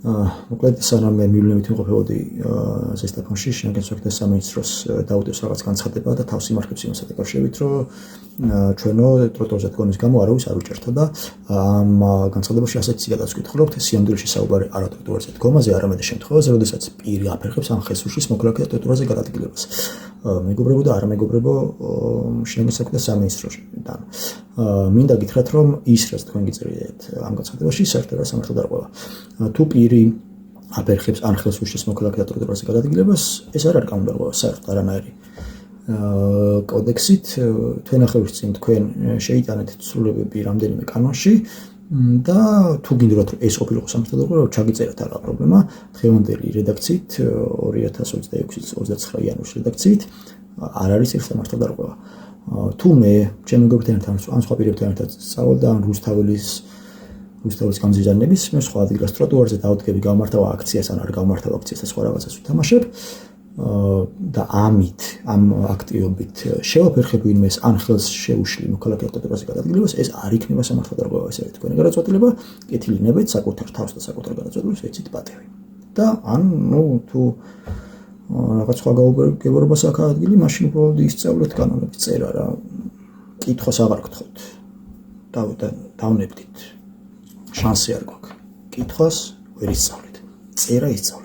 მოკლედ სანამ მე მივლინებით იმყოფებოდი ზესტაფონში, შენგენ სოქდეს სამინისტროს დაუდევს რაღაც განცხადება და თავს იმარხებს იმასთან დაკავშირებით, რომ ჩვენო ტროტუარზე დგომის გამო არავის არ უჭერთ და ამ განცხადებაში ასეთი სიგადაც ვკითხულობთ, სიამდვილეში საუბარი არა ტროტუარზე დგომაზე, არამედ შემთხვევაზე, როდესაც პირი აფერხებს ამ ხელსუშლის მოქალაქეთა ტროტუარზე გადადგილებას. მეგობრებო და არ მეგობრებო შენგენ სოქდეს სამინისტროსთან. მინდა გითხრათ, რომ ის რაც თქვენ გიწერეთ ამ განცხადებაში საერთოდ არ სამართლად არ ყვება. თუ პირი აფერხებს ან ხელსუშლის მოქალაქეთა ტროტუარზე გადადგილებას, ეს არ არის კანონმდებლობა, საერთოდ არანაირი კოდექსით, თქვენ ახალში წინ თქვენ შეიტანეთ ცვლილებები რამდენიმე კანონში და თუ გინდათ რომ ეს ყოფილიყო სამართლად არ ყვება, ჩაგიწერეთ არა პრობლემა, დღევანდელი რედაქციით 2026-29 იანვრის რედაქციით არ არის ეს სამართლად არ ყვება. თუ მე ჩემ მეგობრებთან ერთად ან სხვა პირებთან ერთად სწავლობდა ან რუსთაველის გამზირდანების მე სხვა ადგილას ტროტუარზე დავდგები გავმართავ აქციას ან არ გავმართავ აქციას და სხვა რაღაცას ვთამაშებ და ამით ამ აქტივობით შევაფერხებ ვინმეს ან ხელს შეუშლი მოქალაქეთა ტროტუარზე გადადგილებას, ეს არ იქნება სამართლად არ ყვება, ეს არის თქვენი გადაწყვეტილება, კეთილი ნებეთ საკუთარ თავს და საკუთარ გადაწყვეტილებას ეცით პატევი. და ან თუ რაღაც სხვა გაუგებრობას აქვს ადგილი, მაშინ უბრალოდ ისწავლეთ კანონების წერა რა. კითხვას აღარ გთხოვთ. დავნებდით. შანსი არ გვაქვს. კითხვას ვერ ისწავლეთ. წერა ისწავლეთ.